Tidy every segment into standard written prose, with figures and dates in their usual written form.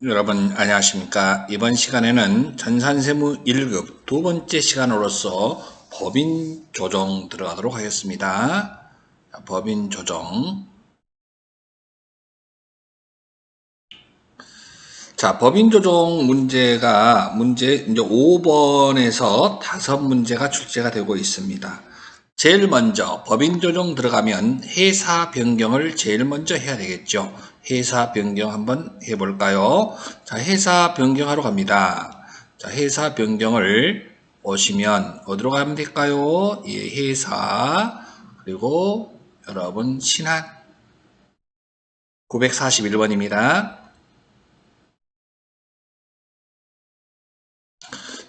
여러분 안녕하십니까. 이번 시간에는 전산세무 1급 두 번째 시간으로서 법인 조정 들어가도록 하겠습니다. 법인 조정. 자, 법인 조정 문제 이제 5번에서 5문제가 출제가 되고 있습니다. 제일 먼저 법인 조정 들어가면 회사 변경을 제일 먼저 해야 되겠죠. 회사 변경 한번 해볼까요? 자, 회사 변경하러 갑니다. 자, 회사 변경을 오시면 어디로 가면 될까요? 예, 회사 그리고 여러분 신한 941번입니다.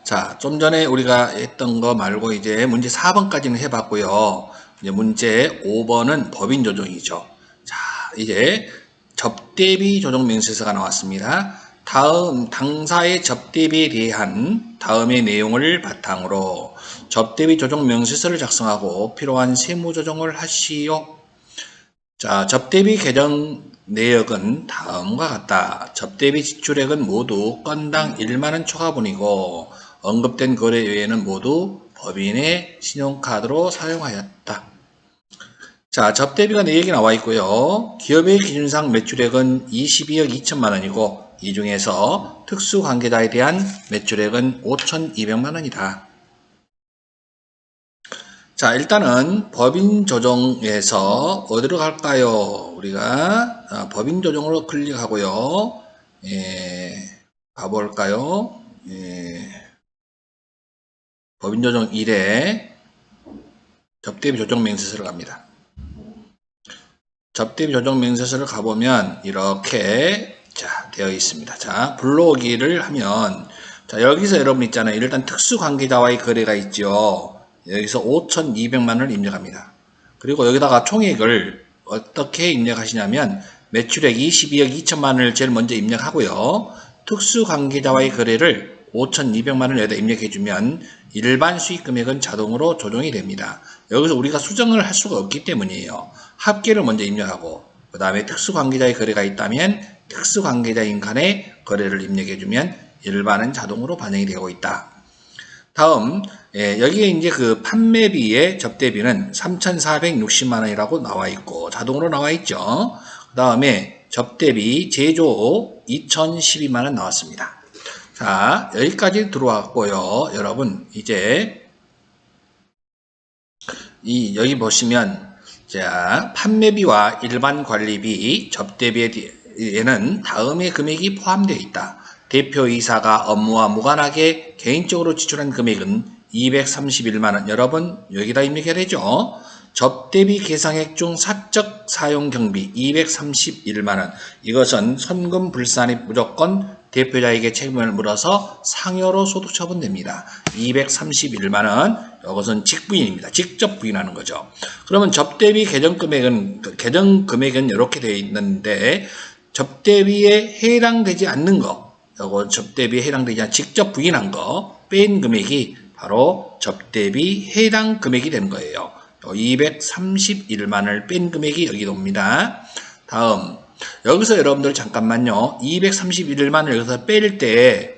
자, 좀 전에 우리가 했던 거 말고 이제 문제 4번까지는 해봤고요. 이제 문제 5번은 법인 조정이죠. 자, 이제 접대비 조정 명세서가 나왔습니다. 다음 당사의 접대비에 대한 다음의 내용을 바탕으로 접대비 조정 명세서를 작성하고 필요한 세무 조정을 하시오. 자, 접대비 계정 내역은 다음과 같다. 접대비 지출액은 모두 건당 1만원 초과분이고 언급된 거래 외에는 모두 법인의 신용카드로 사용하였다. 자, 접대비가 내역이 나와 있고요. 기업의 기준상 매출액은 22억 2천만 원이고 이 중에서 특수관계자에 대한 매출액은 5,200만 원이다. 자, 일단은 법인 조정에서 어디로 갈까요? 우리가 법인 조정으로 클릭하고요. 가볼까요? 법인 조정 1에 접대비 조정 명세서를 갑니다. 접대비 조정 명세서를 가보면 이렇게 자 되어 있습니다. 자, 불러오기를 하면 자, 여기서 여러분 있잖아요. 일단 특수관계자와의 거래가 있죠. 여기서 5,200만원을 입력합니다. 그리고 여기다가 총액을 어떻게 입력하시냐면 매출액 22억 2천만원을 제일 먼저 입력하고요. 특수관계자와의 거래를 5,200만원을 여기다 입력해주면 일반 수익금액은 자동으로 조정이 됩니다. 여기서 우리가 수정을 할 수가 없기 때문이에요. 합계를 먼저 입력하고 그 다음에 특수관계자의 거래가 있다면 특수관계자인 간의 거래를 입력해주면 일반은 자동으로 반영이 되고 있다. 다음 여기에 이제 그 판매비의 접대비는 3,460만원이라고 나와 있고 자동으로 나와 있죠. 그 다음에 접대비 제조 2,012만원 나왔습니다. 자, 여기까지 들어왔고요. 여러분 이제 여기 보시면 자, 판매비와 일반 관리비 접대비에는 다음의 금액이 포함되어 있다. 대표이사가 업무와 무관하게 개인적으로 지출한 금액은 231만원. 여러분 여기다 입력해야 되죠. 접대비 계상액 중 사적 사용 경비 231만원. 이것은 선금 불산입 무조건 대표자에게 책임을 물어서 상여로 소득 처분됩니다. 231만원. 이것은 직부인입니다. 직접 부인하는 거죠. 그러면 접대비 계정 금액은 이렇게 되어 있는데 접대비에 해당되지 않는 거, 요거 접대비에 해당되지 않는 직접 부인한 거 뺀 금액이 바로 접대비 해당 금액이 되는 거예요. 231만원을 뺀 금액이 여기 옵니다. 다음 여기서 여러분들 잠깐만요. 231만원을 여기서 뺄 때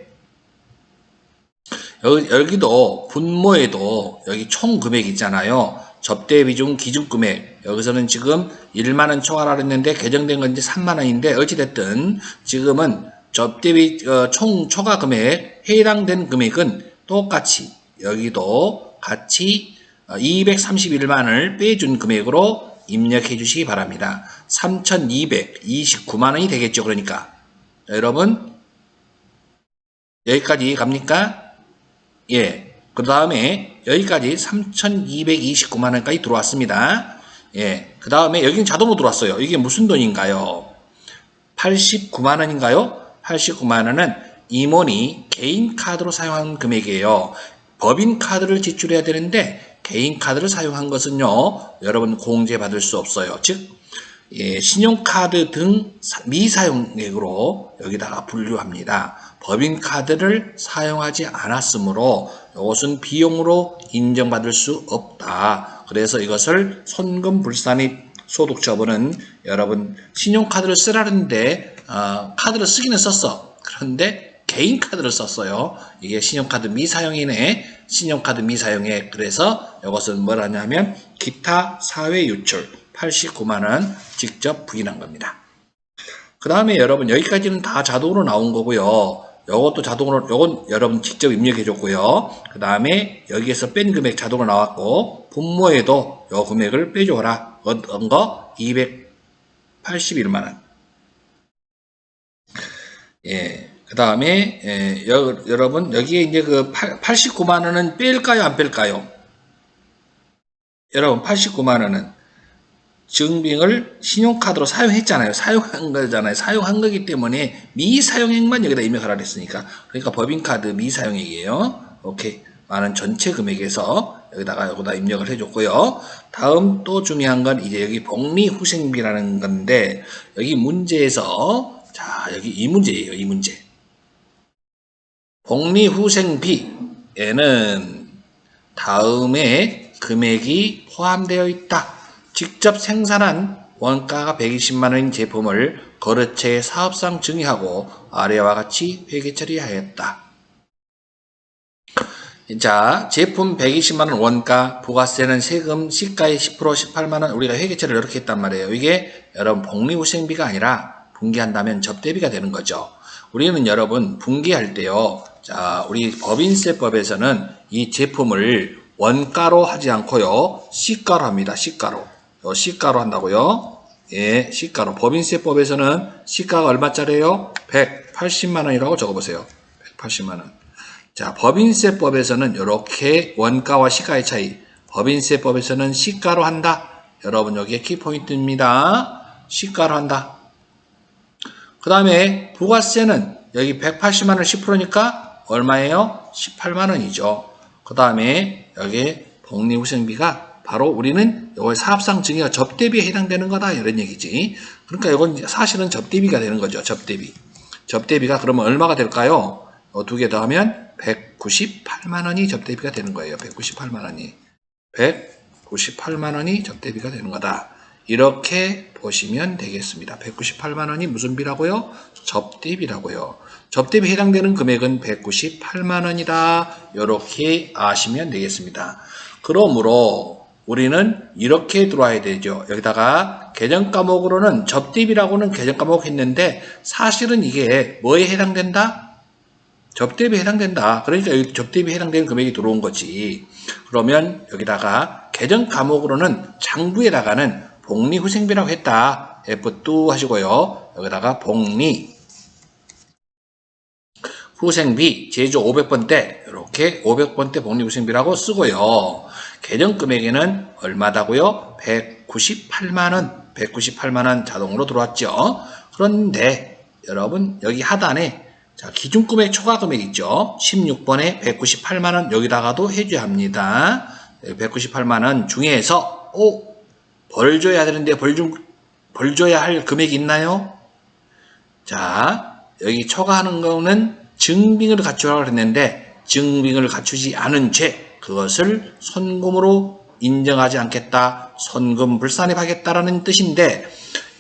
여기도 분모에도 여기 총 금액 있잖아요. 접대비 중 기준금액 여기서는 지금 1만원 초과라 했는데 개정된 건 이제 3만원인데 어찌됐든 지금은 접대비 총 초과 금액 해당된 금액은 똑같이 여기도 같이 231만원을 빼준 금액으로 입력해 주시기 바랍니다. 3,229만원이 되겠죠. 그러니까 여러분 여기까지 갑니까? 예. 그 다음에 여기까지 3,229만원까지 들어왔습니다. 예. 그 다음에 여기는 자동으로 들어왔어요. 이게 무슨 돈인가요? 89만원인가요? 89만원은 임원이 개인 카드로 사용한 금액이에요. 법인 카드를 지출해야 되는데 개인 카드를 사용한 것은요. 여러분 공제받을 수 없어요. 즉 신용카드 등 미사용액으로 여기다가 분류합니다. 법인카드를 사용하지 않았으므로 이것은 비용으로 인정받을 수 없다. 그래서 이것을 손금불산입 소득처분은 여러분 신용카드를 쓰라는데 카드를 쓰기는 썼어. 그런데 개인 카드를 썼어요. 이게 신용카드 미사용이네. 신용카드 미사용액. 그래서 이것은 뭘 하냐면 기타 사회 유출 89만원 직접 부인한 겁니다. 그 다음에 여러분 여기까지는 다 자동으로 나온 거고요. 요것도 자동으로, 요건 여러분 직접 입력해 줬고요. 그 다음에 여기에서 뺀 금액 자동으로 나왔고, 분모에도 요 금액을 빼줘라. 어떤 거? 281만원. 예. 그 다음에, 여러분, 여기에 이제 그 89만원은 뺄까요? 안 뺄까요? 여러분, 89만원은 증빙을 신용카드로 사용했잖아요. 사용한 거잖아요. 사용한 거기 때문에 미사용액만 여기다 입력하라 그랬으니까. 그러니까 법인카드 미사용액이에요. 오케이. 많은 전체 금액에서 여기다 입력을 해줬고요. 다음 또 중요한 건 이제 여기 복리후생비라는 건데, 여기 문제에서, 자, 여기 이 문제예요. 이 문제. 복리후생비에는 다음에 금액이 포함되어 있다. 직접 생산한 원가가 120만원인 제품을 거래처에 사업상 증여하고 아래와 같이 회계 처리하였다. 자, 제품 120만원 원가, 부가세는 세금, 시가의 10%, 18만원 우리가 회계 처리를 이렇게 했단 말이에요. 이게 여러분 복리후생비가 아니라 분기한다면 접대비가 되는 거죠. 우리는 여러분 분기할 때요. 자, 우리 법인세법에서는 이 제품을 원가로 하지 않고요. 시가로 합니다. 시가로. 시가로 한다고요? 예, 시가로. 법인세법에서는 시가가 얼마짜리예요? 180만원이라고 적어보세요. 180만원. 자, 법인세법에서는 이렇게 원가와 시가의 차이. 법인세법에서는 시가로 한다. 여러분 여기에 키포인트입니다. 시가로 한다. 그 다음에 부가세는 여기 180만원 10%니까 얼마예요? 18만원이죠. 그 다음에 여기 복리후생비가 바로 우리는 이걸 사업상 증여 접대비에 해당되는 거다 이런 얘기지. 그러니까 이건 사실은 접대비가 되는 거죠. 접대비. 접대비가 그러면 얼마가 될까요? 두 개 더 하면 198만원이 접대비가 되는 거예요. 198만원이. 198만원이 접대비가 되는 거다. 이렇게 보시면 되겠습니다. 198만원이 무슨 비라고요? 접대비라고요. 접대비에 해당되는 금액은 198만원이다. 이렇게 아시면 되겠습니다. 그러므로 우리는 이렇게 들어와야 되죠. 여기다가 계정 과목으로는 접대비라고는 계정 과목 했는데 사실은 이게 뭐에 해당된다? 접대비에 해당된다. 그러니까 여기 접대비에 해당되는 금액이 들어온 거지. 그러면 여기다가 계정 과목으로는 장부에다가는 복리후생비라고 했다. F2 하시고요. 여기다가 복리후생비 제조 500번 때 이렇게 500번 때 복리후생비라고 쓰고요. 계정 금액에는 얼마다고요? 198만원. 198만원 자동으로 들어왔죠. 그런데 여러분 여기 하단에 자, 기준금액 초과금액 있죠. 16번에 198만원 여기다가도 해줘야 합니다. 198만원 중에서 벌 줘야 되는데 벌 줘야 할 금액이 있나요? 자, 여기 초과하는 거는 증빙을 갖추라고 했는데 증빙을 갖추지 않은 죄 그것을 선금으로 인정하지 않겠다. 선금 불산입하겠다라는 뜻인데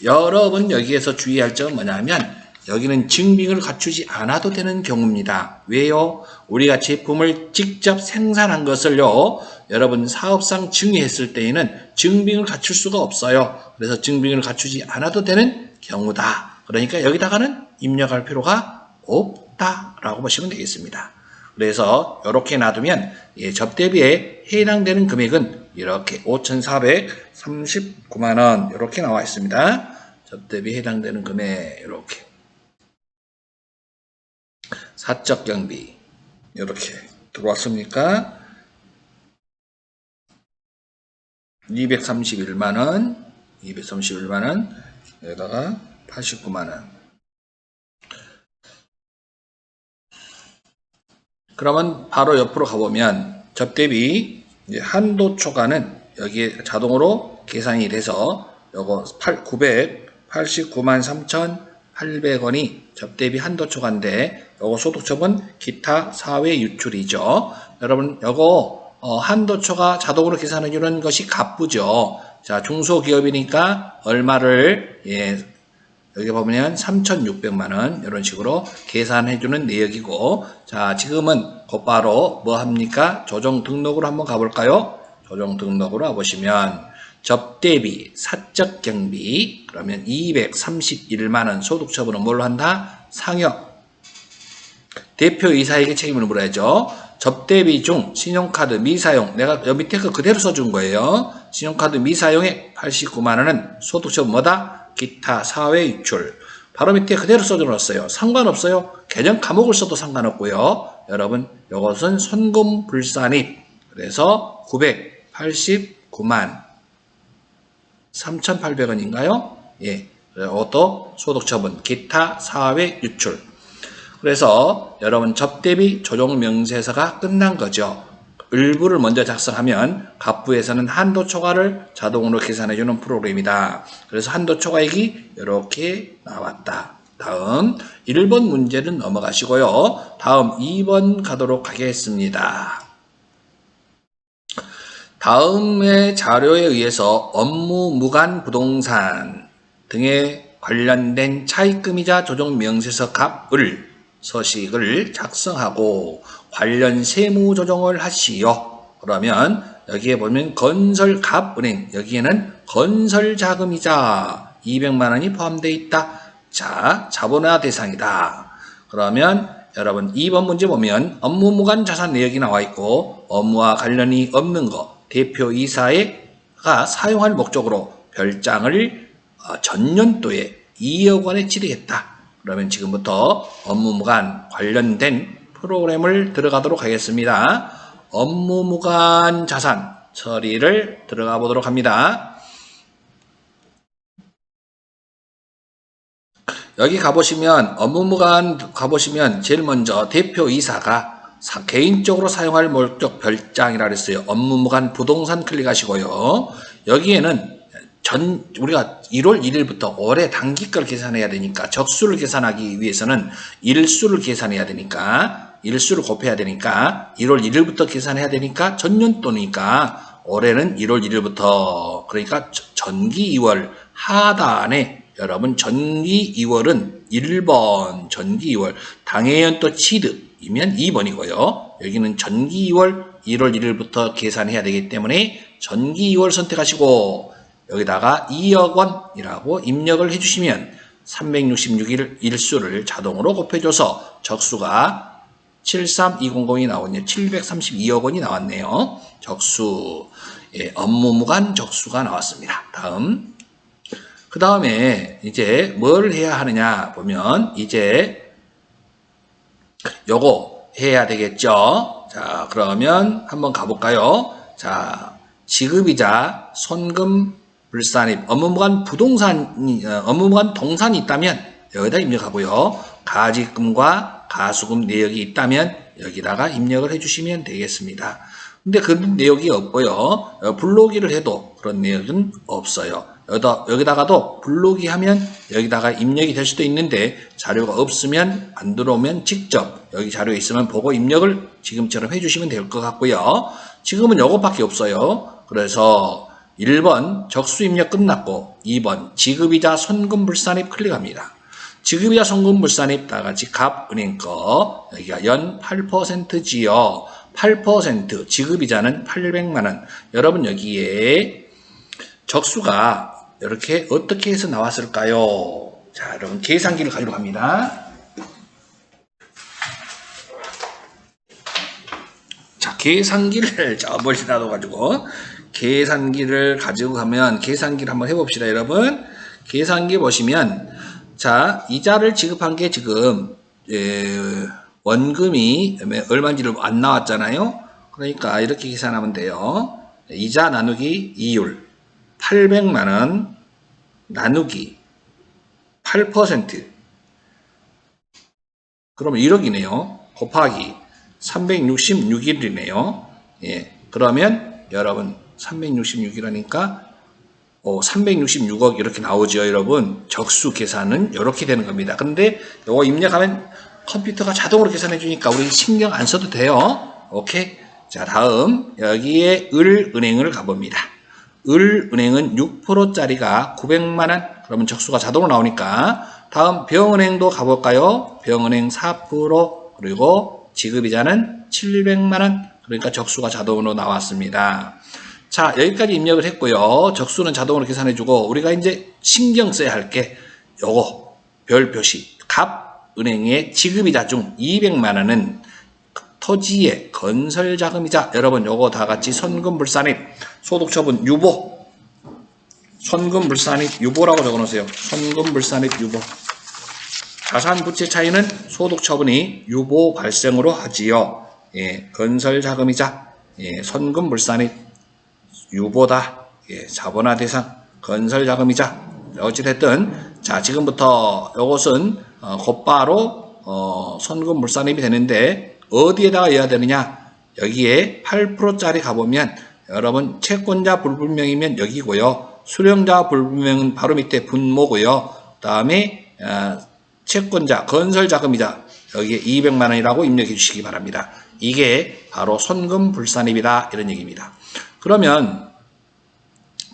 여러분 여기에서 주의할 점은 뭐냐면 여기는 증빙을 갖추지 않아도 되는 경우입니다. 왜요? 우리가 제품을 직접 생산한 것을요. 여러분 사업상 증여했을 때에는 증빙을 갖출 수가 없어요. 그래서 증빙을 갖추지 않아도 되는 경우다. 그러니까 여기다가는 입력할 필요가 없다라고 보시면 되겠습니다. 그래서 이렇게 놔두면 접대비에 해당되는 금액은 이렇게 5,439만원 이렇게 나와 있습니다. 접대비에 해당되는 금액 이렇게 사적경비 이렇게 들어왔습니까? 231만원 여기다가 89만원. 그러면 바로 옆으로 가보면 접대비 한도 초과는 여기에 자동으로 계산이 돼서 요거 989만 3,800원이 접대비 한도 초과인데 요거 소득처분 기타 사회 유출이죠. 여러분 요거 한도 초과 자동으로 계산해 주는 것이 갑부죠. 자, 중소기업이니까 얼마를 여기 보면 3,600만원 이런 식으로 계산해주는 내역이고, 자, 지금은 곧바로 뭐 합니까? 조정 등록으로 한번 가볼까요? 조정 등록으로 와보시면 접대비, 사적 경비, 그러면 231만원 소득 처분은 뭘로 한다? 상여. 대표이사에게 책임을 물어야죠. 접대비 중 신용카드 미사용, 내가 여기 밑에 거 그대로 써준 거예요. 신용카드 미사용액 89만원은 소득 처분 뭐다? 기타 사회 유출. 바로 밑에 그대로 써줘놨어요. 상관없어요. 개정 과목을 써도 상관없고요. 여러분, 이것은 손금 불산입. 그래서 989만 3,800원인가요? 예. 이것도 소득처분, 기타 사회 유출. 그래서 여러분 접대비 조정 명세서가 끝난 거죠. 일부를 먼저 작성하면 갑부에서는 한도 초과를 자동으로 계산해주는 프로그램이다. 그래서 한도 초과액이 이렇게 나왔다. 다음 1번 문제는 넘어가시고요. 다음 2번 가도록 하겠습니다. 다음의 자료에 의해서 업무 무관 부동산 등에 관련된 차입금이자 조정 명세서 값을 서식을 작성하고 관련 세무 조정을 하시오. 그러면 여기에 보면 건설갑은행, 여기에는 건설자금이자 200만원이 포함되어 있다. 자, 자본화 대상이다. 그러면 여러분 2번 문제 보면 업무 무관 자산 내역이 나와 있고 업무와 관련이 없는 거, 대표이사가 사용할 목적으로 별장을 전년도에 2억 원에 처리했다. 그러면 지금부터 업무무관 관련된 프로그램을 들어가도록 하겠습니다. 업무무관 자산 처리를 들어가 보도록 합니다. 여기 가보시면 업무무관 가보시면 제일 먼저 대표이사가 개인적으로 사용할 목적 별장이라 그랬어요. 업무무관 부동산 클릭하시고요. 여기에는 우리가 1월 1일부터 올해 단기 걸 계산해야 되니까 적수를 계산하기 위해서는 일수를 계산해야 되니까 일수를 곱해야 되니까 1월 1일부터 계산해야 되니까 전년도니까 올해는 1월 1일부터 그러니까 전기 2월 하단에 여러분 전기 2월은 1번 전기 2월 당해연도 치드이면 2번이고요. 여기는 전기 2월 1월 1일부터 계산해야 되기 때문에 전기 2월 선택하시고 여기다가 2억 원이라고 입력을 해주시면 366일 일수를 자동으로 곱해줘서 적수가 73200이 나오네요. 732억 원이 나왔네요. 적수, 예, 업무무관 적수가 나왔습니다. 다음. 그 다음에 이제 뭘 해야 하느냐 보면 이제 요거 해야 되겠죠. 자, 그러면 한번 가볼까요? 자, 지급이자 손금 불산입, 업무무관 업무무관 동산이 있다면 여기다 입력하고요. 가지금과 가수금 내역이 있다면 여기다가 입력을 해주시면 되겠습니다. 근데 그 내역이 없고요. 불러오기를 해도 그런 내역은 없어요. 여기다가도 불러오기 하면 여기다가 입력이 될 수도 있는데 자료가 없으면 안 들어오면 직접 여기 자료 있으면 보고 입력을 지금처럼 해주시면 될 것 같고요. 지금은 이것밖에 없어요. 그래서 1번 적수 입력 끝났고 2번 지급이자 손금불산입 클릭합니다. 지급이자 손금불산입 다같이 갑 은행 거 여기가 연 8%지요. 8% 지급이자는 800만원. 여러분 여기에 적수가 이렇게 어떻게 해서 나왔을까요? 자, 여러분 계산기를 가지러 갑니다. 자, 계산기를 저 멀리 놔둬가지고 계산기를 가지고 가면 계산기를 한번 해봅시다, 여러분. 계산기 보시면 자, 이자를 지급한 게 지금 원금이 얼마인지를 안 나왔잖아요. 그러니까 이렇게 계산하면 돼요. 이자 나누기 이율 800만원 나누기 8% 그러면 1억이네요. 곱하기 366일이네요. 예, 그러면 여러분 366이라니까 366억 이렇게 나오죠. 여러분 적수 계산은 이렇게 되는 겁니다. 근데 이거 입력하면 컴퓨터가 자동으로 계산해 주니까 우리 신경 안 써도 돼요. 오케이. 자, 다음 여기에 을은행을 가봅니다. 을은행은 6%짜리가 900만원 그러면 적수가 자동으로 나오니까 다음 병은행도 가볼까요? 병은행 4% 그리고 지급이자는 700만원 그러니까 적수가 자동으로 나왔습니다. 자, 여기까지 입력을 했고요. 적수는 자동으로 계산해주고 우리가 이제 신경 써야 할 게 요거 별 표시 갑 은행의 지급이자 중 200만원은 토지의 건설자금이자 여러분 요거 다 같이 선금불산입 소득처분 유보 선금불산입 유보라고 적어놓으세요. 선금불산입 유보 자산부채 차이는 소득처분이 유보 발생으로 하지요. 예, 건설자금이자 예, 선금불산입 유보다 예, 자본화 대상 건설자금이자 어찌됐든 자 지금부터 이것은 곧바로 선금불산입이 되는데 어디에다가 해야 되느냐 여기에 8%짜리 가보면 여러분 채권자 불분명이면 여기고요 수령자 불분명은 바로 밑에 분모고요 그 다음에 채권자 건설자금이자 여기에 200만원이라고 입력해 주시기 바랍니다. 이게 바로 선금불산입이다 이런 얘기입니다. 그러면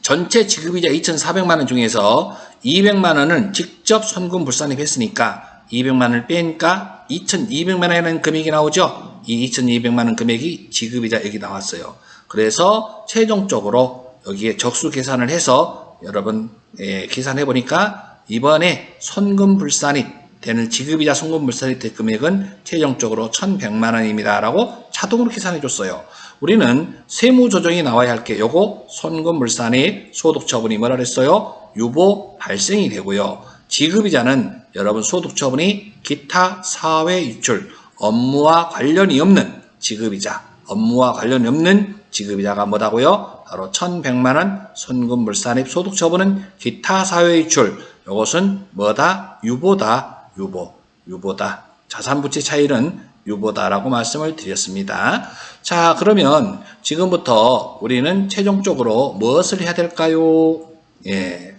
전체 지급이자 2,400만원 중에서 200만원은 직접 선금불산입 했으니까 200만원을 빼니까 2,200만원이라는 금액이 나오죠. 이 2,200만원 금액이 지급이자 여기 나왔어요. 그래서 최종적으로 여기에 적수 계산을 해서 여러분 계산해 보니까 이번에 선금불산입 되는 지급이자 선금불산입 될 금액은 최종적으로 1,100만원입니다. 라고 자동으로 계산해 줬어요. 우리는 세무조정이 나와야 할 게 요거 선금불산입 소득처분이 뭐라 그랬어요? 유보 발생이 되고요. 지급이자는 여러분 소득처분이 기타 사회유출 업무와 관련이 없는 지급이자 업무와 관련이 없는 지급이자가 뭐다고요? 바로 1,100만원 선금불산입 소득처분은 기타 사회유출 요것은 뭐다? 유보다 유보다 자산부채 차이는 유보다라고 말씀을 드렸습니다. 자 그러면 지금부터 우리는 최종적으로 무엇을 해야 될까요? 예.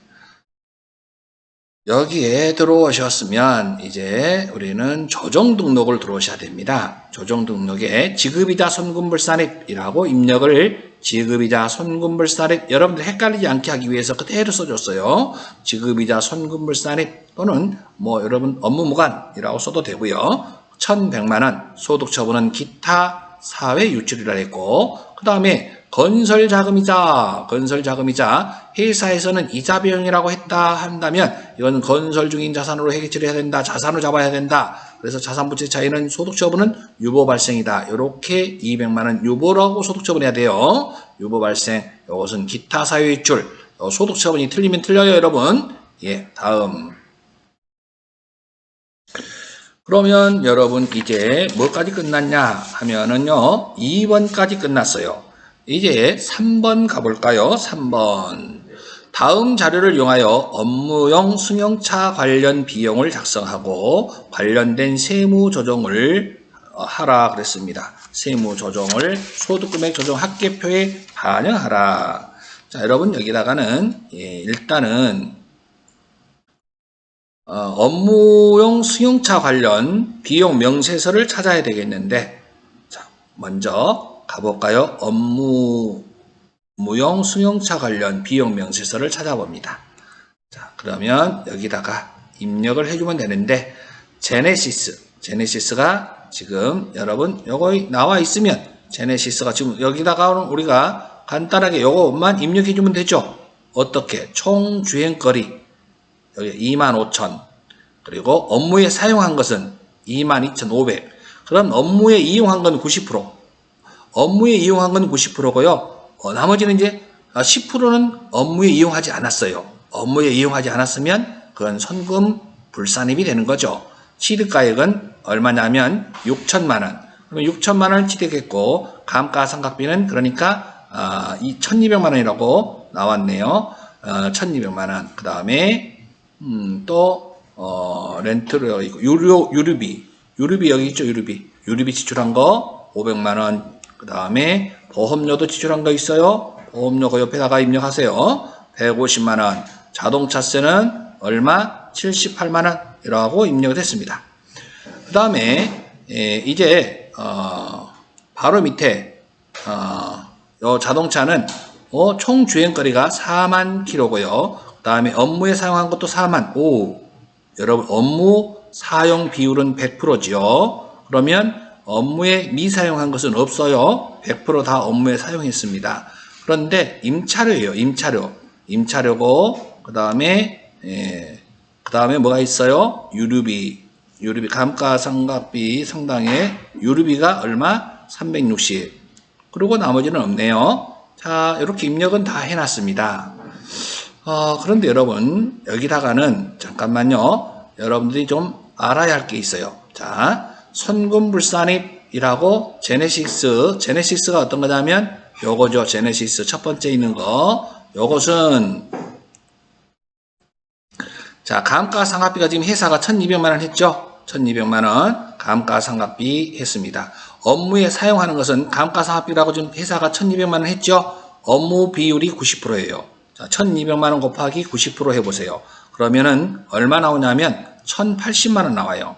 여기에 들어오셨으면 이제 우리는 조정 등록을 들어오셔야 됩니다. 조정 등록에 지급이자 선금불산입이라고 입력을 지급이자 선금불산입 여러분들 헷갈리지 않게 하기 위해서 그대로 써줬어요. 지급이자 선금불산입 또는 뭐 여러분 업무무관이라고 써도 되고요. 1,100만원 소득처분은 기타 사회유출이라 했고 그 다음에 건설자금이자 회사에서는 이자 비용이라고 했다 한다면 이건 건설 중인 자산으로 해결을 해야 된다. 자산으로 잡아야 된다. 그래서 자산부채 차이는 소득처분은 유보 발생이다. 이렇게 200만원 유보라고 소득처분해야 돼요. 유보 발생 이것은 기타 사회유출 소득처분이 틀리면 틀려요 여러분. 예, 다음 그러면 여러분 이제 뭐까지 끝났냐 하면은요 2번까지 끝났어요. 이제 3번 가볼까요? 3번 다음 자료를 이용하여 업무용 승용차 관련 비용을 작성하고 관련된 세무 조정을 하라 그랬습니다. 세무 조정을 소득금액 조정 합계표에 반영하라. 자 여러분 여기다가는 일단은 업무용 승용차 관련 비용 명세서를 찾아야 되겠는데 자 먼저 가볼까요? 업무용 승용차 관련 비용 명세서를 찾아봅니다. 자, 그러면 여기다가 입력을 해주면 되는데 제네시스가 지금 여러분 요거 나와 있으면 제네시스가 지금 여기다가 우리가 간단하게 요것만 입력해주면 되죠. 어떻게? 총 주행거리 여기 25,000 그리고 업무에 사용한 것은 22,500 그럼 업무에 이용한 건 90% 업무에 이용한 건 90%고요. 나머지는 이제 10%는 업무에 이용하지 않았어요. 업무에 이용하지 않았으면 그건 선금불산입이 되는 거죠. 취득가액은 얼마냐면 6천만원. 그러면 6천만원을 취득했고 감가상각비는 그러니까 1,200만원이라고 나왔네요. 1,200만원. 그 다음에 또 렌트료 있고 유류비 여기 있죠. 유류비 지출한 거 500만원. 그 다음에 보험료도 지출한 거 있어요. 보험료 그 옆에다가 입력하세요. 150만원. 자동차세는 얼마? 78만원. 이라고 입력을 했습니다. 그 다음에 이제 바로 밑에 요 자동차는 총 주행거리가 4만 킬로고요. 다음에 업무에 사용한 것도 4만. 오, 여러분 업무 사용 비율은 100%죠. 그러면 업무에 미사용한 것은 없어요. 100% 다 업무에 사용했습니다. 그런데 임차료예요. 임차료고 그 다음에 뭐가 있어요? 유류비 감가상각비 상당의 유류비가 얼마? 360. 그리고 나머지는 없네요. 자, 이렇게 입력은 다 해놨습니다. 그런데 여러분 여기다가는 잠깐만요. 여러분들이 좀 알아야 할 게 있어요. 자, 선금불산입이라고 제네시스가 어떤 거냐면 요거죠. 제네시스 첫 번째 있는 거. 요것은 자, 감가상각비가 지금 회사가 1200만 원 했죠. 1200만 원 감가상각비 했습니다. 업무에 사용하는 것은 감가상각비라고 지금 회사가 1200만 원 했죠. 업무 비율이 90%예요. 자, 1200만 원 곱하기 90% 해보세요. 그러면은 얼마 나오냐면 1080만 원 나와요.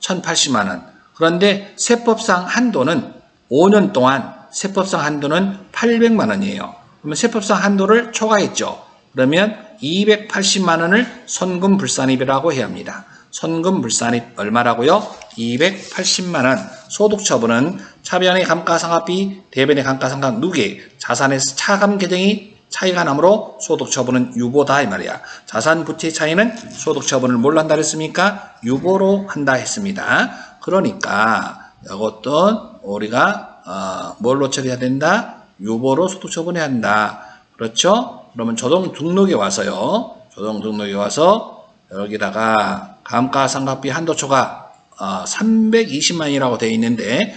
1080만 원. 그런데 세법상 한도는 5년 동안 세법상 한도는 800만 원이에요. 그러면 세법상 한도를 초과했죠. 그러면 280만 원을 선금불산입이라고 해야 합니다. 선금불산입 얼마라고요? 280만 원. 소득처분은 차변의 감가상각비, 대변의 감가상각 누계, 자산에서 차감 계정이 차이가 나므로 소득처분은 유보다 이 말이야. 자산 부채 차이는 소득처분을 뭘로 한다 그랬습니까? 유보로 한다 했습니다. 그러니까 이것도 우리가 뭘로 처리해야 된다? 유보로 소득처분해야 한다. 그렇죠? 그러면 조정 등록에 와서요. 조정 등록에 와서 여기다가 감가상각비 한도초가 320만이라고 되어 있는데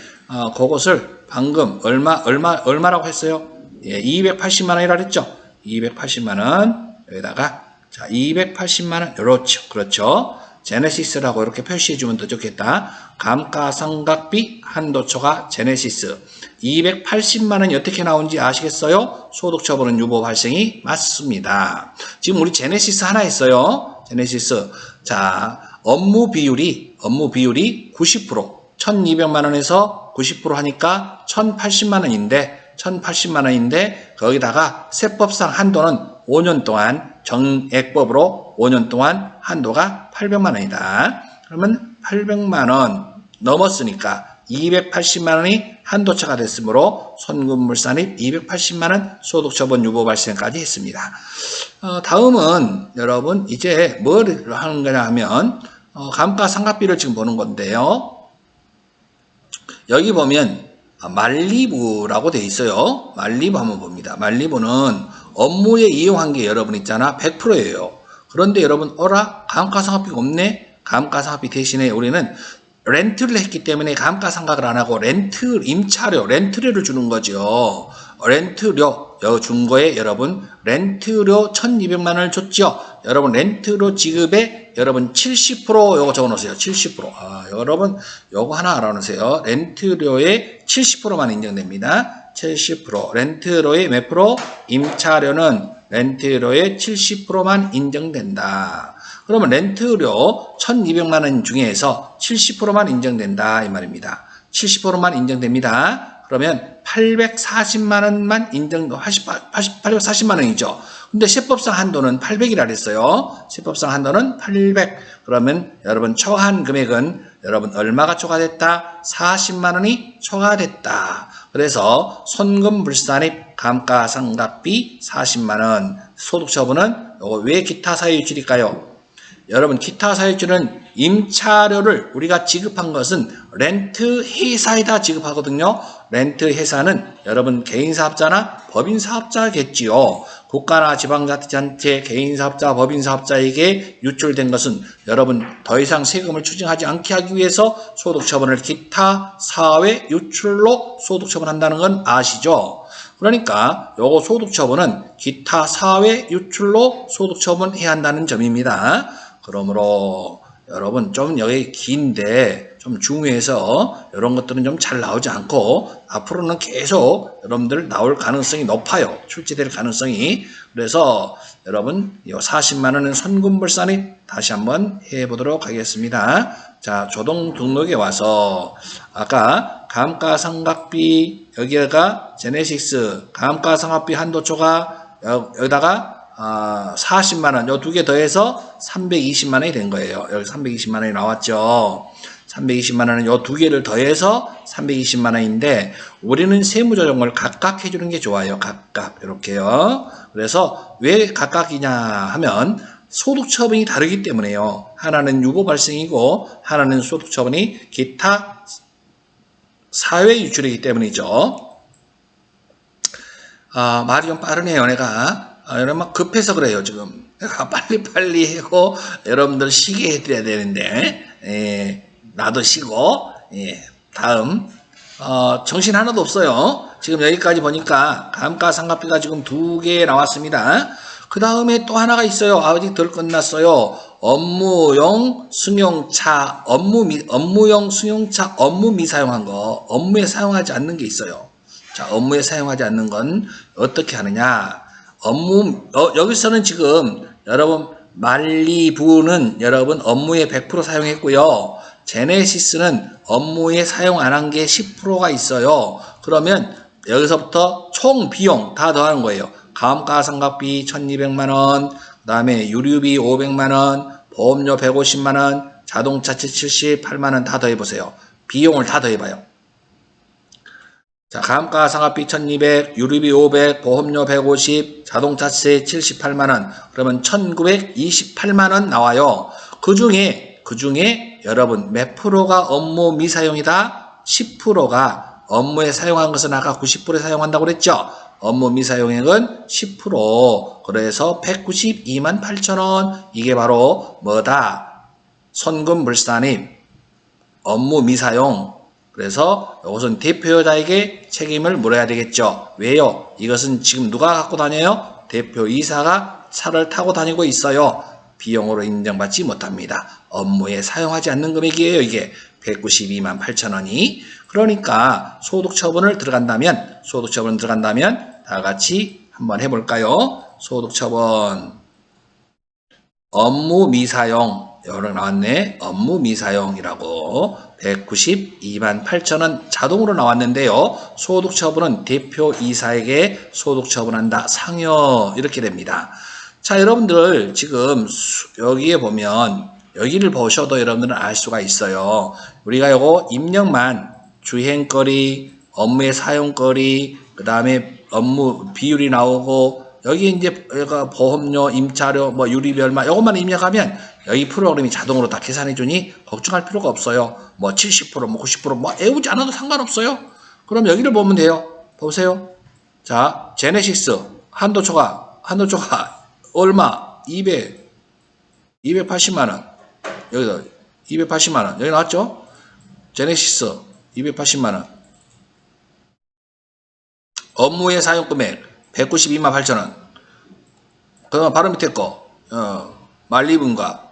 그것을 방금 얼마라고 했어요? 예, 280만 원이라 그랬죠? 280만 원 여기다가 자 280만 원 그렇죠. 제네시스라고 이렇게 표시해 주면 더 좋겠다. 감가상각비 한도초가 제네시스 280만 원이 어떻게 나온지 아시겠어요? 소득처분은 유보 발생이 맞습니다. 지금 우리 제네시스 하나 있어요. 제네시스. 자, 업무 비율이 90%. 1200만 원에서 90% 하니까 1080만 원인데 거기다가 세법상 한도는 5년 동안 정액법으로 5년 동안 한도가 800만 원이다. 그러면 800만 원 넘었으니까 280만 원이 한도차가 됐으므로 선금불산입 280만 원 소득처분 유보 발생까지 했습니다. 다음은 여러분 이제 뭘 하는 거냐 하면 감가상각비를 지금 보는 건데요. 여기 보면 만리부라고 돼 있어요. 만리부 한번 봅니다. 만리부는 업무에 이용한 게 여러분 있잖아 100%예요. 그런데 여러분 감가상각비가 없네. 감가상각비 대신에 우리는 렌트를 했기 때문에 감가상각을 안 하고 임차료를 주는 거죠. 렌트료 준 거에 여러분 렌트료 1200만 원을 줬죠. 여러분 렌트료 지급에 여러분 70% 요거 적어놓으세요. 70%. 여러분 요거 하나 알아놓으세요. 렌트료의 70%만 인정됩니다. 70%. 렌트료의 몇 프로? 임차료는 렌트료의 70%만 인정된다. 그러면 렌트료 1200만 원 중에서 70%만 인정된다 이 말입니다. 70%만 인정됩니다. 그러면 840만 원만 840만 원이죠. 근데 세법상 한도는 800이라 그랬어요. 세법상 한도는 800. 그러면 여러분 초과한 금액은 여러분 얼마가 초과됐다? 40만 원이 초과됐다. 그래서 선금불산입 감가상각비 40만 원. 소득처분은 왜 기타 사유일일까요? 여러분 기타 사유일은 임차료를 우리가 지급한 것은 렌트 회사에다 지급하거든요. 렌트 회사는 여러분 개인사업자나 법인사업자겠지요. 국가나 지방자치단체 개인사업자 법인사업자에게 유출된 것은 여러분 더 이상 세금을 추징하지 않게 하기 위해서 소득처분을 기타 사회 유출로 소득처분한다는 건 아시죠? 그러니까 요거 소득처분은 기타 사회 유출로 소득처분해야 한다는 점입니다. 그러므로 여러분 좀 여기 긴데 좀 중요해서 이런 것들은 좀 잘 나오지 않고 앞으로는 계속 여러분들 나올 가능성이 높아요. 출제될 가능성이. 그래서 여러분 이 40만 원은 선금불산입 다시 한번 해보도록 하겠습니다. 자, 조동 등록에 와서 아까 감가상각비 여기가 제네시스 감가상각비 한도초가 여기다가 40만원, 요 두 개 더해서 320만원이 된 거예요. 여기 320만원이 나왔죠. 320만원은 요 두 개를 더해서 320만원인데, 우리는 세무조정을 각각 해주는 게 좋아요. 각각. 이렇게요. 그래서 왜 각각이냐 하면, 소득처분이 다르기 때문에요. 하나는 유보 발생이고, 하나는 소득처분이 기타 사회 유출이기 때문이죠. 말이 좀 빠르네요, 내가. 여러분, 급해서 그래요, 지금. 내가 빨리빨리 하고, 여러분들 쉬게 해드려야 되는데, 나도 쉬고, 다음. 정신 하나도 없어요. 지금 여기까지 보니까, 감가상각비가 지금 2개 나왔습니다. 그 다음에 또 하나가 있어요. 아직 덜 끝났어요. 업무용 승용차, 업무용 승용차 업무 미사용한 거, 업무에 사용하지 않는 게 있어요. 자, 업무에 사용하지 않는 건 어떻게 하느냐? 여기서는 지금 여러분 말리부는 여러분 업무에 100% 사용했고요. 제네시스는 업무에 사용 안 한 게 10%가 있어요. 그러면 여기서부터 총 비용 다 더하는 거예요. 감가상각비 1200만원, 그 다음에 유류비 500만원, 보험료 150만원, 자동차세 78만원 다 더해보세요. 비용을 다 더해봐요. 자, 감가상각비 1200, 유류비 500, 보험료 150, 자동차세 78만원, 그러면 1928만원 나와요. 그 중에 여러분 몇 프로가 업무 미사용이다? 10%가 업무에 사용한 것은 아까 90%에 사용한다고 그랬죠? 업무 미사용액은 10%, 그래서 192만 8천원, 이게 바로 뭐다? 손금불산입, 업무 미사용. 그래서 이것은 대표자에게 책임을 물어야 되겠죠. 왜요? 이것은 지금 누가 갖고 다녀요? 대표이사가 차를 타고 다니고 있어요. 비용으로 인정받지 못합니다. 업무에 사용하지 않는 금액이에요. 이게 192만 8천원이. 그러니까 소득처분을 들어간다면 다 같이 한번 해볼까요? 소득처분 업무 미사용, 여러 나왔네. 업무 미사용이라고 192만 8천원 자동으로 나왔는데요. 소득처분은 대표이사에게 소득처분한다. 상여 이렇게 됩니다. 자, 여러분들 지금 여기에 보면 여기를 보셔도 여러분들은 알 수가 있어요. 우리가 요거 입력만 주행거리, 업무의 사용거리, 그 다음에 업무 비율이 나오고, 여기 이제 보험료, 임차료, 뭐 유리비 얼마, 요것만 입력하면 여기 프로그램이 자동으로 다 계산해주니 걱정할 필요가 없어요. 뭐 70%, 뭐 90%, 뭐 애우지 않아도 상관없어요. 그럼 여기를 보면 돼요. 보세요. 자, 제네시스, 한도초과 얼마? 280만원. 여기다 280만원. 여기 나왔죠? 제네시스 280만원. 업무의 사용금액 192만 8천원. 그 다음 바로 밑에 거 말리분과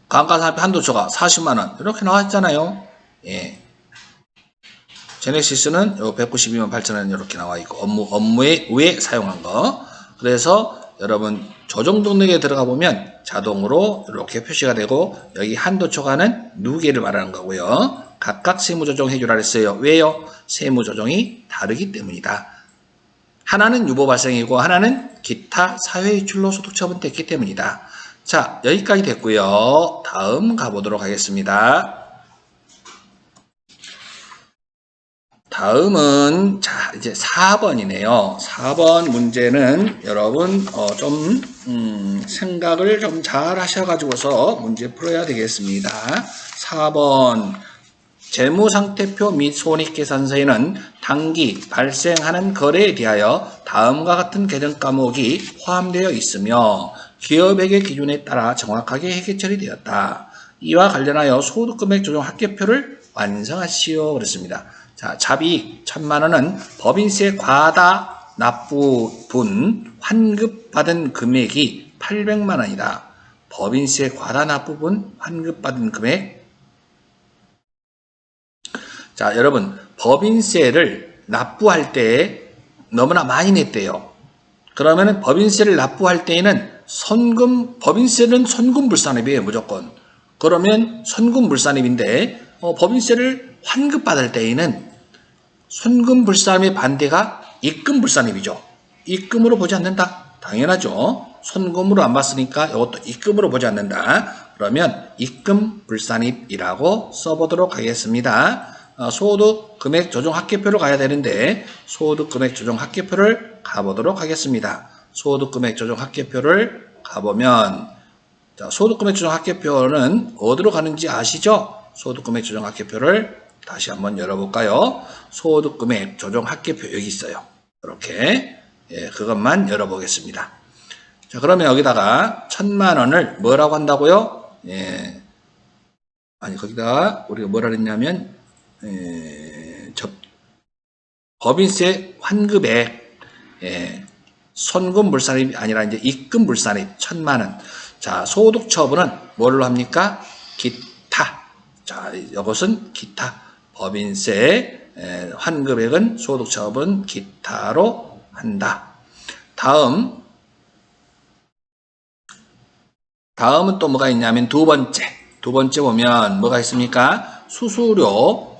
감가상각비 한도초과 40만원. 이렇게 나왔잖아요. 예. 제네시스는 요 192만 8천원 이렇게 나와있고, 업무에 왜 사용한 거. 그래서 여러분 조정등록에 들어가 보면 자동으로 이렇게 표시가 되고, 여기 한도초과는 누계를 말하는 거고요. 각각 세무조정 해주라 했어요. 왜요? 세무조정이 다르기 때문이다. 하나는 유보 발생이고 하나는 기타 사회유출로 소득처분 됐기 때문이다. 자, 여기까지 됐고요. 다음 가보도록 하겠습니다. 다음은 자 이제 4번이네요. 4번 문제는 여러분 생각을 좀 잘 하셔가지고서 문제 풀어야 되겠습니다. 4번 재무상태표 및 손익계산서에는 당기 발생하는 거래에 대하여 다음과 같은 계정 과목이 포함되어 있으며 기업회계 기준에 따라 정확하게 회계 처리되었다. 이와 관련하여 소득금액 조정 합계표를 완성하시오. 그렇습니다. 자, 잡이익 1000만원은 법인세 과다 납부분 환급받은 금액이 800만원이다. 법인세 과다 납부분 환급받은 금액. 자, 여러분 법인세를 납부할 때 너무나 많이 냈대요. 그러면 법인세를 납부할 때에는 법인세는 선금불산입이에요. 무조건. 그러면 선금불산입인데 법인세를 환급받을 때에는 선금불산입의 반대가 입금불산입이죠. 입금으로 보지 않는다. 당연하죠. 손금으로 안 봤으니까 이것도 입금으로 보지 않는다. 그러면 입금 불산입이라고 써보도록 하겠습니다. 소득 금액 조정 합계표로 가야 되는데 소득 금액 조정 합계표를 가보도록 하겠습니다. 소득 금액 조정 합계표를 가보면 자, 소득 금액 조정 합계표는 어디로 가는지 아시죠? 소득 금액 조정 합계표를 다시 한번 열어볼까요? 소득 금액 조정 합계표 여기 있어요. 이렇게 그것만 열어보겠습니다. 자, 그러면 여기다가 1000만 원을 뭐라고 한다고요? 아니 거기다가 우리가 뭐라 그랬냐면 법인세 환급액 손금 불산입이 아니라 이제 입금 불산입 1000만 원. 자, 소득 처분은 뭘로 합니까? 기타. 자, 이것은 기타. 법인세 환급액은 소득 처분 기타로 한다. 다음은 또 뭐가 있냐면 두 번째 보면 뭐가 있습니까? 수수료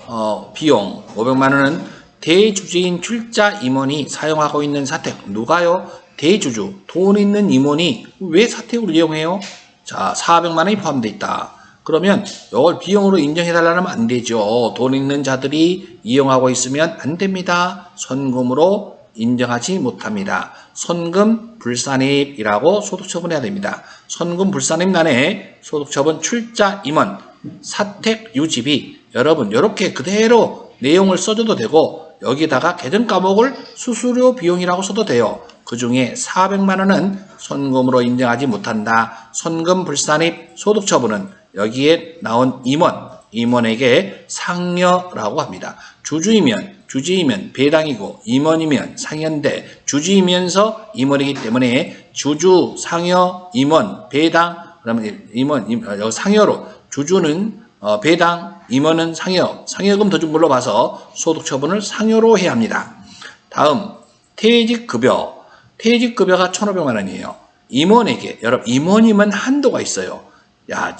비용 500만 원은 대주주인 출자 임원이 사용하고 있는 사택. 누가요? 대주주, 돈 있는 임원이 왜 사택을 이용해요? 자, 400만 원이 포함되어 있다. 그러면 이걸 비용으로 인정해달라면 안 되죠. 돈 있는 자들이 이용하고 있으면 안 됩니다. 손금으로 인정하지 못합니다. 손금 불산입이라고 소득처분해야 됩니다. 손금 불산입란에 소득처분 출자 임원, 사택 유지비 여러분 이렇게 그대로 내용을 써줘도 되고 여기다가 계정 과목을 수수료 비용이라고 써도 돼요. 그 중에 400만 원은 손금으로 인정하지 못한다. 손금 불산입 소득처분은 여기에 나온 임원에게 상여라고 합니다. 주주이면 배당이고 임원이면 상여인데 주주이면서 임원이기 때문에 주주, 상여, 임원, 배당 그러면 여기 상여로 주주는 배당, 임원은 상여금 더 좀 물러봐서 소득처분을 상여로 해야 합니다. 다음 퇴직급여. 퇴직급여가 1,500만 원이에요. 임원에게 여러분 임원이면 한도가 있어요.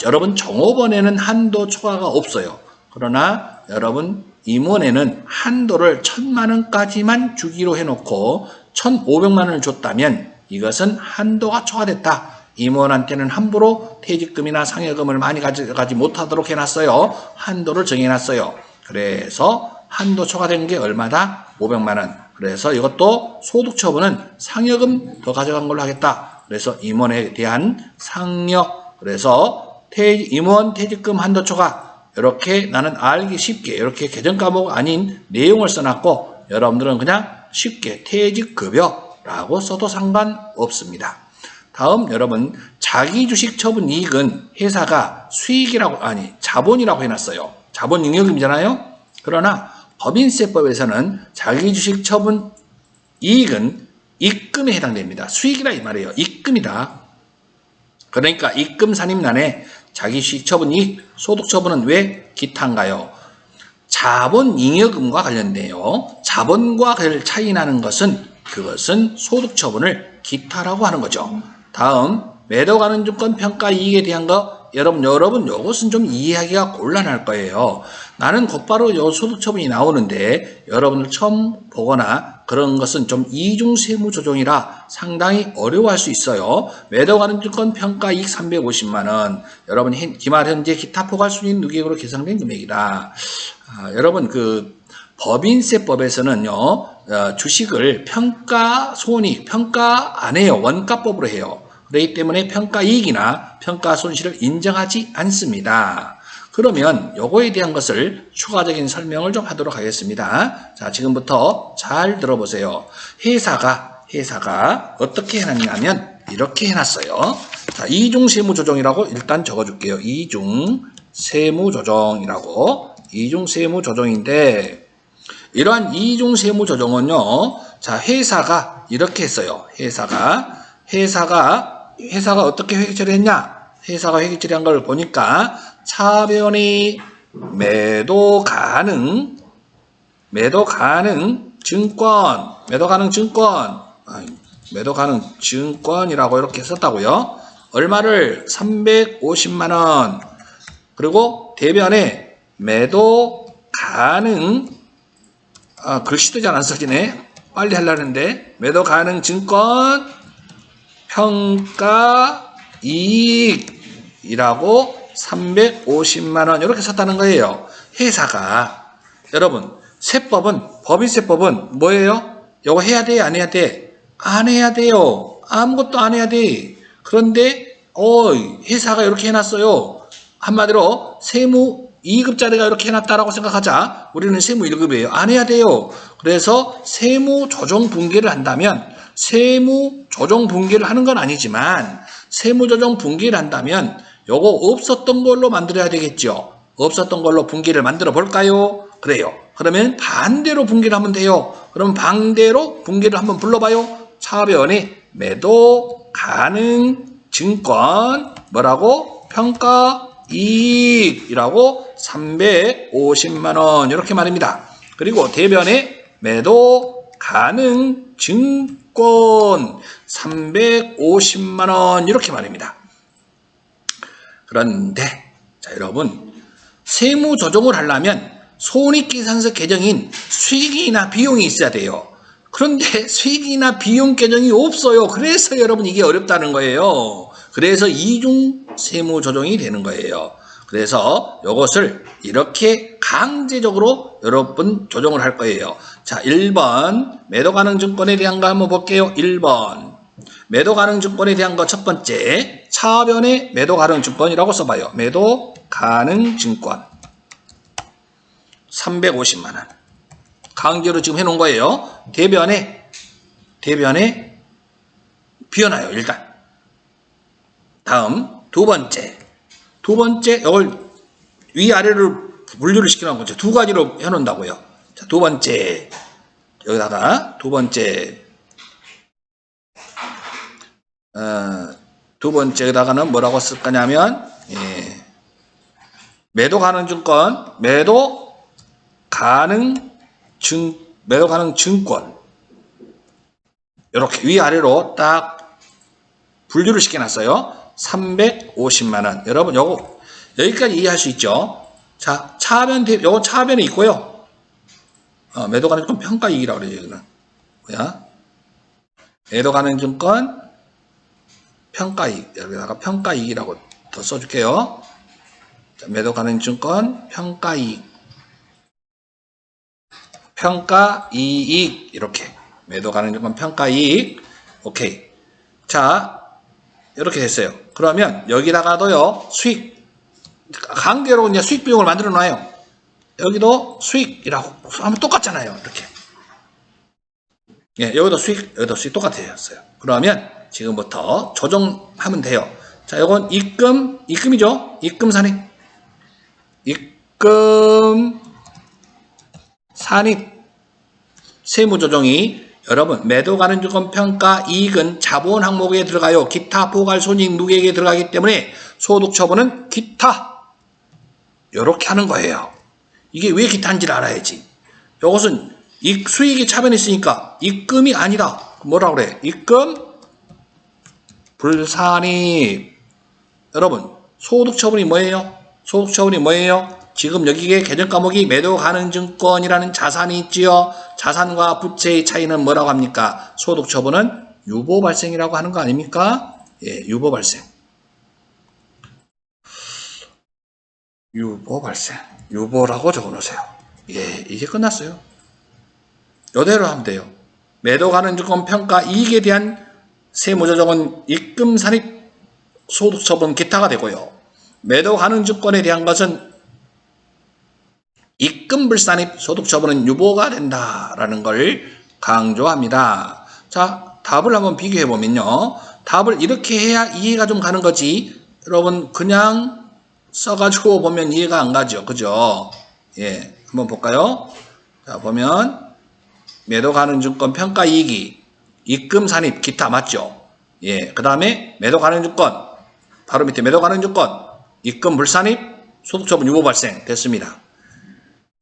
여러분 종업원에는 한도 초과가 없어요. 그러나 여러분 임원에는 한도를 1,000만 원까지만 주기로 해놓고 1,500만 원을 줬다면 이것은 한도가 초과됐다. 임원한테는 함부로 퇴직금이나 상여금을 많이 가져가지 못하도록 해놨어요. 한도를 정해놨어요. 그래서 한도 초과된 게 얼마다? 500만 원. 그래서 이것도 소득처분은 상여금 더 가져간 걸로 하겠다. 그래서 임원에 대한 상여. 그래서 임원 퇴직금 한도 초과. 이렇게 나는 알기 쉽게 이렇게 계정 과목 아닌 내용을 써놨고 여러분들은 그냥 쉽게 퇴직급여라고 써도 상관없습니다. 다음 여러분 자기주식 처분 이익은 회사가 자본이라고 해놨어요. 자본 잉여금이잖아요. 그러나 법인세법에서는 자기주식 처분 이익은 입금에 해당됩니다. 수익이라 이 말이에요. 입금이다. 그러니까 입금 산입란에 자기주식 처분 이익 소득 처분은 왜 기타인가요? 자본 잉여금과 관련돼요. 자본과 차이 나는 것은 그것은 소득 처분을 기타라고 하는 거죠. 다음 매도 가능 증권 평가 이익에 대한 거 여러분 요것은 좀 이해하기가 곤란할 거예요. 나는 곧바로 요 소득 처분이 나오는데 여러분들 처음 보거나 그런 것은 좀 이중 세무 조정이라 상당히 어려워할 수 있어요. 매도 가능 증권 평가 이익 350만 원. 여러분 기말 현재 기타 포괄 순이익 누계액으로 계산된 금액이다. 여러분 법인세법에서는요. 주식을 평가 손익, 평가 안 해요. 원가법으로 해요. 그렇기 때문에 평가 이익이나 평가 손실을 인정하지 않습니다. 그러면 요거에 대한 것을 추가적인 설명을 좀 하도록 하겠습니다. 자, 지금부터 잘 들어보세요. 회사가 어떻게 해놨냐면 이렇게 해놨어요. 자, 이중세무조정이라고 일단 적어줄게요. 이중세무조정인데 이러한 이중세무조정은요. 자, 회사가 이렇게 했어요. 회사가 어떻게 회계 처리했냐? 회사가 회계 처리한 걸 보니까 차변이 매도 가능 증권이라고 이렇게 썼다고요. 얼마를 350만 원. 그리고 대변에 매도 가능 글씨도 잘 안 써지네. 빨리 하려는데 매도 가능 증권 평가이익이라고 350만원 이렇게 썼다는 거예요. 회사가 여러분 법인세법은 뭐예요? 이거 해야 돼? 안 해야 돼? 안 해야 돼요. 아무것도 안 해야 돼. 그런데 회사가 이렇게 해놨어요. 한마디로 세무 2급짜리가 이렇게 해놨다라고 생각하자. 우리는 세무 1급이에요. 안 해야 돼요. 그래서 세무 조정 분기를 한다면 세무 조정 분기를 하는 건 아니지만 세무 조정 분기를 한다면 요거 없었던 걸로 만들어야 되겠죠. 없었던 걸로 분기를 만들어 볼까요? 그래요. 그러면 반대로 분기를 하면 돼요. 그럼 반대로 분기를 한번 불러봐요. 차변에 매도 가능 증권 뭐라고? 평가이익이라고 350만원 이렇게 말입니다. 그리고 대변에 매도 가능 증권 350만원 이렇게 말입니다. 그런데 자 여러분 세무 조정을 하려면 손익계산서 계정인 수익이나 비용이 있어야 돼요. 그런데 수익이나 비용 계정이 없어요. 그래서 여러분 이게 어렵다는 거예요. 그래서 이중 세무 조정이 되는 거예요. 그래서 이것을 이렇게 강제적으로 여러분 조정을 할 거예요. 자, 1번 매도 가능 증권에 대한 거 한번 볼게요. 1번 매도 가능 증권에 대한 거 첫 번째 차변에 매도 가능 증권이라고 써봐요. 매도 가능 증권 350만원 강제로 지금 해놓은 거예요. 대변에 비워놔요. 일단 다음 두 번째 이걸 위아래로 분류를 시켜놓은 거죠. 두 가지로 해놓는다고요. 자, 두 번째 여기다가 두 번째에다가는 뭐라고 쓸 거냐면 매도 가능 증권 매도 가능 증권 이렇게 위아래로 딱 분류를 시켜놨어요. 350만원 여러분 요거 여기까지 이해할 수 있죠. 자 차변 요거 차변에 있고요. 매도 가능 증권 평가이익이라고 그래요. 여기는 뭐야? 매도 가능 증권 평가이익 여기다가 평가이익이라고 더 써줄게요. 자, 매도 가능 증권 평가이익 이렇게 매도 가능 증권 평가이익 오케이. 자 이렇게 됐어요. 그러면 여기다가도요 수익 강제로 이제 수익 비용을 만들어 놔요. 여기도 수익이라고 하면 똑같잖아요. 이렇게 여기도 수익 똑같아요. 그러면 지금부터 조정하면 돼요. 자 이건 입금이죠. 입금 산입 세무조정이 여러분 매도 가능 증권 평가 이익은 자본 항목에 들어가요. 기타 포괄 손익 누계액에 들어가기 때문에 소득 처분은 기타 이렇게 하는 거예요. 이게 왜 기타인지를 알아야지. 이것은 수익이 차변에 있으니까 입금이 아니다. 뭐라고 그래? 입금 불산입. 여러분 소득 처분이 뭐예요? 지금 여기에 계정 과목이 매도 가능 증권이라는 자산이 있지요. 자산과 부채의 차이는 뭐라고 합니까? 소득 처분은 유보 발생이라고 하는 거 아닙니까? 유보 발생. 유보라고 적어놓으세요. 이제 끝났어요. 이대로 하면 돼요. 매도 가능 증권 평가 이익에 대한 세무조정은 입금 산입 소득 처분 기타가 되고요. 매도 가능 증권에 대한 것은 입금 불산입 소득 처분은 유보가 된다라는 걸 강조합니다. 자, 답을 한번 비교해 보면요. 답을 이렇게 해야 이해가 좀 가는 거지. 여러분 그냥 써가지고 보면 이해가 안 가죠. 그죠? 한번 볼까요? 자, 보면 매도 가능 증권 평가 이익이 입금 산입 기타 맞죠? 그 다음에 매도 가능 증권 바로 밑에 매도 가능 증권 입금 불산입 소득 처분 유보 발생 됐습니다.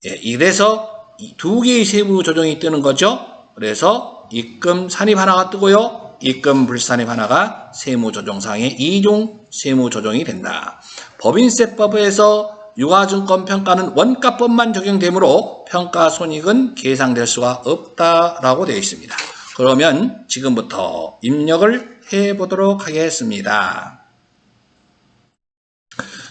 이래서 두 개의 세부 조정이 뜨는 거죠. 그래서 입금 산입 하나가 뜨고요. 입금 불산입 하나가 세무조정상의 이중 세무조정이 된다. 법인세법에서 유가증권 평가는 원가법만 적용되므로 평가 손익은 계상될 수가 없다라고 되어 있습니다. 그러면 지금부터 입력을 해보도록 하겠습니다.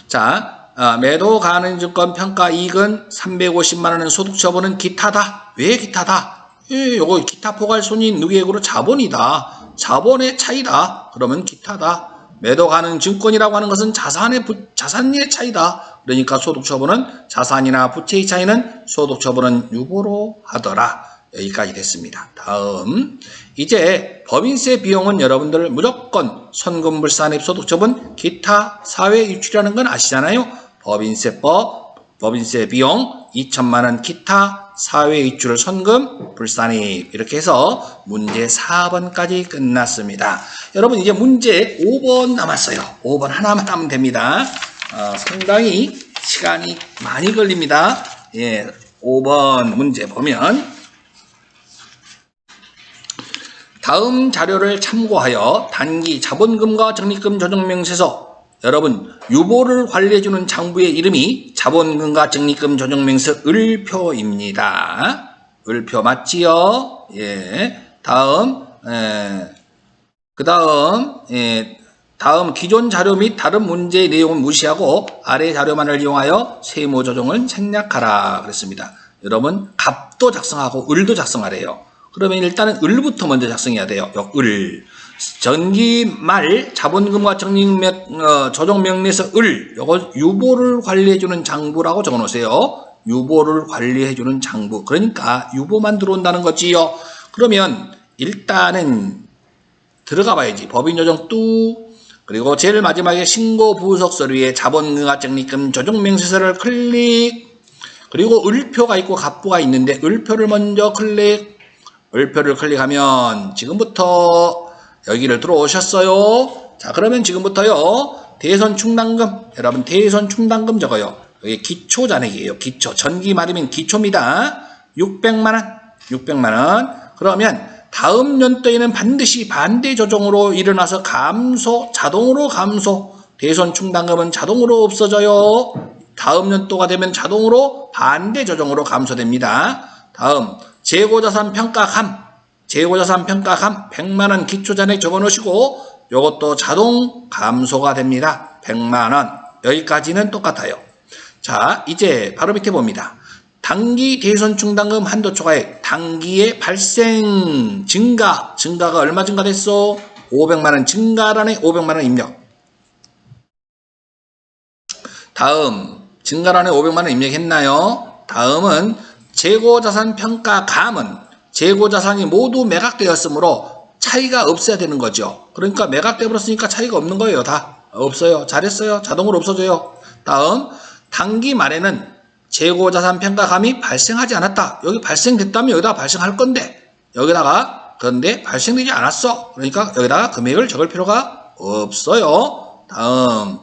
자, 매도 가능증권 평가 이익은 350만원은 소득 처분은 기타다. 왜 기타다? 요거 기타 포괄 손익 누계액으로 자본이다. 자본의 차이다. 그러면 기타다. 매도 가능 증권이라고 하는 것은 자산의 차이다. 그러니까 소득 처분은 자산이나 부채의 차이는 소득 처분은 유보로 하더라. 여기까지 됐습니다. 다음 이제 법인세 비용은 여러분들 무조건 선금불산입 소득처분 기타 사회유출이라는 건 아시잖아요. 법인세법 법인세 비용 2천만원 기타 사회유출 선금 불산입 이렇게 해서 문제 4번까지 끝났습니다. 여러분 이제 문제 5번 남았어요. 5번 하나만 하면 됩니다. 상당히 시간이 많이 걸립니다. 예, 5번 문제 보면 다음 자료를 참고하여 단기 자본금과 적립금 조정명세서 여러분 유보를 관리해주는 장부의 이름이 자본금과 적립금 조정명세서 을표입니다. 을표 맞지요? 예. 다음 다음 기존 자료 및 다른 문제의 내용은 무시하고 아래 자료만을 이용하여 세무 조정을 생략하라 그랬습니다. 여러분 갑도 작성하고 을도 작성하래요. 그러면 일단은 을부터 먼저 작성해야 돼요. 을. 전기말 자본금과 조정명리에서 을. 요거 유보를 관리해주는 장부라고 적어 놓으세요. 유보를 관리해주는 장부. 그러니까 유보만 들어온다는 거지요. 그러면 일단은 들어가 봐야지. 법인조정 뚜. 그리고 제일 마지막에 신고 부속 서류에 자본금과 적립금 조정명세서를 클릭. 그리고 을표가 있고 갑부가 있는데 을표를 먼저 클릭. 을표를 클릭하면 지금부터 여기를 들어오셨어요. 자, 그러면 지금부터요. 대손충당금. 여러분 대손충당금 적어요. 여기 기초 잔액이에요. 기초. 전기 말이면 기초입니다. 600만원. 600만원. 그러면 다음 연도에는 반드시 반대 조정으로 일어나서 감소. 자동으로 감소. 대손충당금은 자동으로 없어져요. 다음 연도가 되면 자동으로 반대 조정으로 감소됩니다. 다음 재고자산 평가감. 재고자산 평가감 100만원 기초잔액 적어놓으시고 이것도 자동 감소가 됩니다. 100만원. 여기까지는 똑같아요. 자, 이제 바로 밑에 봅니다. 단기 대손충당금 한도 초과액 단기의 발생 증가가 얼마 증가됐어? 500만원 증가란에 500만원 입력. 다음 증가란에 500만원 입력했나요? 다음은 재고자산 평가감은 재고자산이 모두 매각되었으므로 차이가 없어야 되는 거죠. 그러니까 매각돼 버렸으니까 차이가 없는 거예요. 다 없어요. 잘했어요. 자동으로 없어져요. 다음 단기 말에는 재고자산 평가감이 발생하지 않았다. 여기 발생됐다면 여기다가 발생할 건데 여기다가 그런데 발생되지 않았어. 그러니까 여기다가 금액을 적을 필요가 없어요. 다음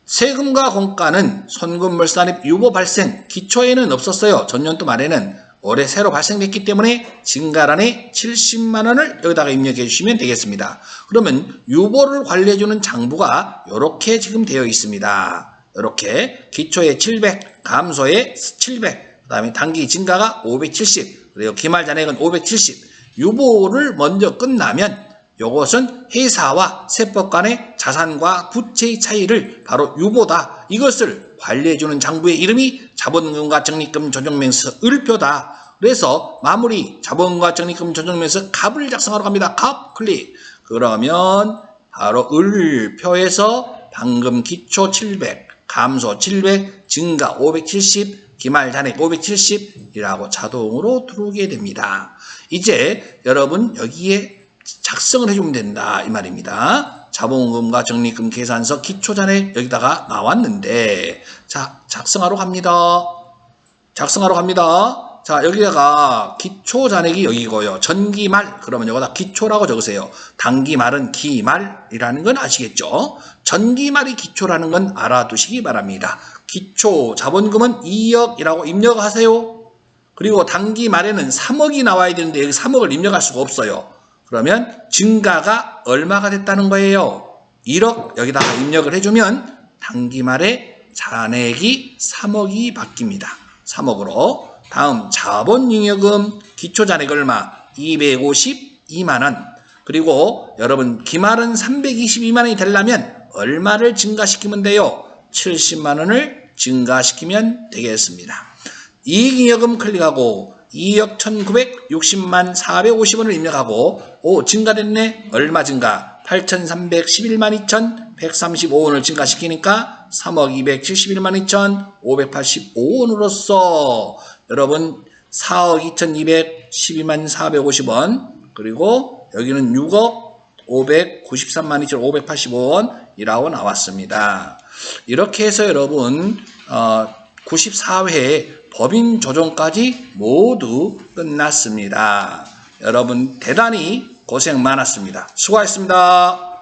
세금과 공가는 선금물산입 유보 발생 기초에는 없었어요. 전년도 말에는 올해 새로 발생됐기 때문에 증가란에 70만원을 여기다가 입력해 주시면 되겠습니다. 그러면 유보를 관리해주는 장부가 이렇게 지금 되어 있습니다. 이렇게 기초에 700, 감소에 700, 그 다음에 단기 증가가 570, 그리고 기말 잔액은 570. 유보를 먼저 끝나면 이것은 회사와 세법 간의 자산과 부채의 차이를 바로 유보다. 이것을 관리해주는 장부의 이름이 자본금과 적립금 조정명세서 을표다. 그래서 마무리 자본금과 적립금 조정명세서 갑을 작성하러 갑니다. 갑 클릭. 그러면 바로 을표에서 방금 기초 700, 감소 700, 증가 570, 기말 잔액 570이라고 자동으로 들어오게 됩니다. 이제 여러분 여기에 작성을 해주면 된다 이 말입니다. 자본금과 적립금 계산서 기초잔액 여기다가 나왔는데 자 작성하러 갑니다. 작성하러 갑니다. 자 여기다가 기초잔액이 여기고요. 전기말 그러면 여기다 기초라고 적으세요. 단기말은 기말이라는 건 아시겠죠? 전기말이 기초라는 건 알아두시기 바랍니다. 기초 자본금은 2억이라고 입력하세요. 그리고 단기말에는 3억이 나와야 되는데 여기 3억을 입력할 수가 없어요. 그러면 증가가 얼마가 됐다는 거예요? 1억 여기다가 입력을 해주면 단기말에 잔액이 3억이 바뀝니다. 3억으로. 다음 자본잉여금 기초잔액 얼마? 250 2만원. 그리고 여러분 기말은 322만원이 되려면 얼마를 증가시키면 돼요? 70만원을 증가시키면 되겠습니다. 이익잉여금 클릭하고 2억 1960만 450원을 입력하고 증가됐네. 얼마 증가? 8311만 2135원을 증가시키니까 3억 271만 2585원으로서 여러분 4억 2212만 450원 그리고 여기는 6억 593만 2585원이라고 나왔습니다. 이렇게 해서 여러분 94회 법인 조정까지 모두 끝났습니다. 여러분 대단히 고생 많았습니다. 수고하셨습니다.